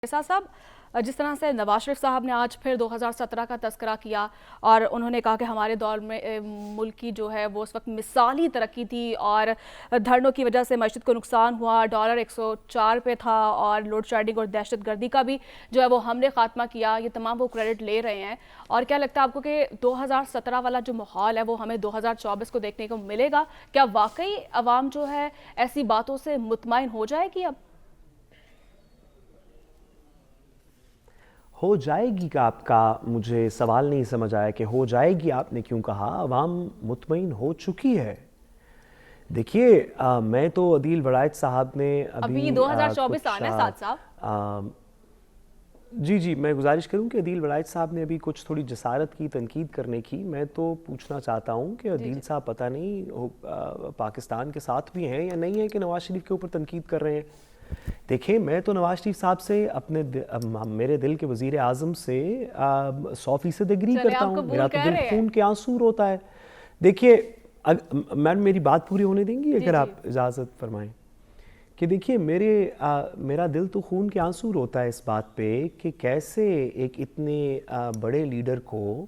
साहब साहब जिस तरह से नवाज शरीफ साहब ने आज फिर 2017 का तस्करा किया और उन्होंने कहा कि हमारे दौर में मुल्क की जो है वो उस वक्त मिसाली तरक्की थी और धरनों की वजह से मस्जिद को नुकसान हुआ, डॉलर 104 पे था और लोड शेडिंग और दहशतगर्दी का भी जो है वो हमने खात्मा किया, ये तमाम वो क्रेडिट ले रहे हैं। और क्या लगता है आपको कि 2017 वाला जो माहौल है वो हमें 2024 को देखने को मिलेगा? क्या वाकई अवाम जो है ऐसी बातों से मुतमईन हो जाएगी? अब हो जाएगी का आपका मुझे सवाल नहीं समझ आया कि हो जाएगी आपने क्यों कहा। अवाम मुतमईन हो चुकी है। देखिए मैं तो अदील वड़ाइच साहब ने अभी अभी 2024 आना है साथ साहब। जी मैं गुजारिश करूं कि अदील वड़ाइच साहब ने अभी कुछ थोड़ी जसारत की, तनकीद करने की। मैं तो पूछना चाहता हूं कि अदील साहब पता नहीं पाकिस्तान के साथ भी हैं या नहीं है कि नवाज शरीफ के ऊपर तनकीद कर रहे हैं। देखिए मैं तो नवाज शरीफ साहब से मेरे दिल के वज़ीर आज़म से 100% एग्री करता हूँ। मेरा तो दिल खून के आंसू रोता है। देखिए मैम मेरी बात पूरी होने देंगी अगर आप इजाज़त फरमाएं कि देखिए मेरा दिल तो खून के आंसू रोता है इस बात पे कि कैसे एक इतने बड़े लीडर को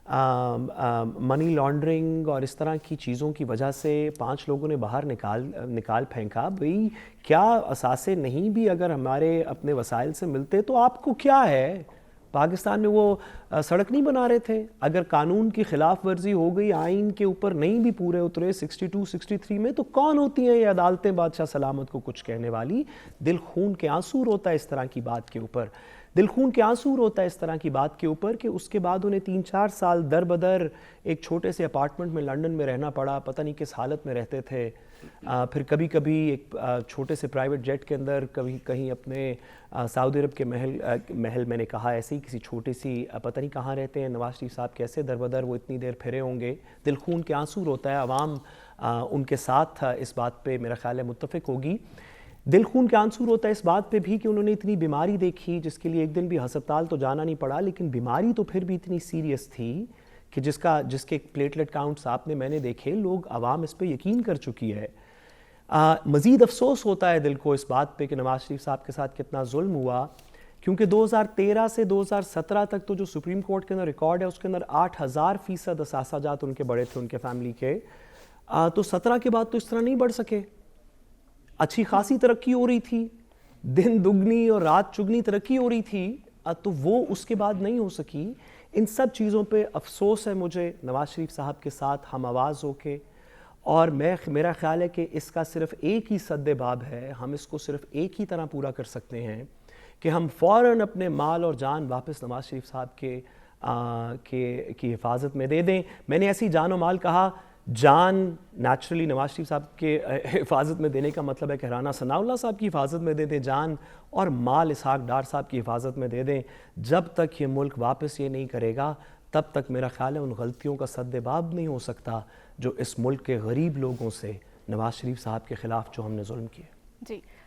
मनी लॉन्ड्रिंग और इस तरह की चीज़ों की वजह से 5 लोगों ने बाहर निकाल फेंका। भाई क्या असासे नहीं भी अगर हमारे अपने वसाइल से मिलते तो आपको क्या है? पाकिस्तान में वो सड़क नहीं बना रहे थे? अगर कानून की खिलाफ वर्जी हो गई, आइन के ऊपर नहीं भी पूरे उतरे 62 63 में, तो कौन होती हैं ये अदालतें बादशाह सलामत को कुछ कहने वाली? दिल खून के आंसू रोता है इस तरह की बात के ऊपर। दिल खून के आंसू रोता है इस तरह की बात के ऊपर कि उसके बाद उन्हें 3-4 साल दर बदर एक छोटे से अपार्टमेंट में लंदन में रहना पड़ा। पता नहीं किस हालत में रहते थे। फिर कभी कभी एक छोटे से प्राइवेट जेट के अंदर, कभी कहीं अपने सऊदी अरब के महल मैंने कहा ऐसे ही किसी छोटी सी पता नहीं कहाँ रहते हैं नवाज शरीफ साहब, कैसे दर बदर वो इतनी देर फिरे होंगे। दिल खून के आंसू रोता है। अवाम उनके साथ इस बात पे मेरा ख्याल है मुत्तफिक होगी। दिल खून के आंसू रोता है इस बात पे भी कि उन्होंने इतनी बीमारी देखी जिसके लिए एक दिन भी अस्पताल तो जाना नहीं पड़ा, लेकिन बीमारी तो फिर भी इतनी सीरियस थी कि जिसके प्लेटलेट काउंट्स आपने मैंने देखे, लोग आवाम इस पे यकीन कर चुकी है। मज़ीद अफसोस होता है दिल को इस बात पे कि नवाज शरीफ साहब के साथ कितना जुल्म हुआ, क्योंकि 2013 से 2017 तक तो जो सुप्रीम कोर्ट के अंदर रिकॉर्ड है उसके अंदर 8000% असासाजात उनके बढ़े थे, उनके फैमिली के। तो 17 के बाद तो इस तरह नहीं बढ़ सके। अच्छी खासी तरक्की हो रही थी, दिन दुगनी और रात चुगनी तरक्की हो रही थी, तो वो उसके बाद नहीं हो सकी। इन सब चीज़ों पे अफसोस है मुझे नवाज शरीफ साहब के साथ हम आवाज़ होके। और मेरा ख्याल है कि इसका सिर्फ एक ही सद्देबाब है, हम इसको सिर्फ एक ही तरह पूरा कर सकते हैं कि हम फ़ौरन अपने माल और जान वापस नवाज शरीफ साहब की हिफाजत में दे दें। मैंने ऐसी जान और माल कहा, जान नेचुरली नवाज शरीफ साहब के हिफाजत में देने का मतलब है कि राना सनाउल्लाह साहब की हिफाजत में दे दें जान, और माल इसहाक डार साहब की हिफाजत में दे दें। जब तक ये मुल्क वापस ये नहीं करेगा तब तक मेरा ख्याल है उन गलतियों का सद्देबाब नहीं हो सकता जो इस मुल्क के गरीब लोगों से नवाज शरीफ साहब के ख़िलाफ़ जो हमने जुल्म किए। जी।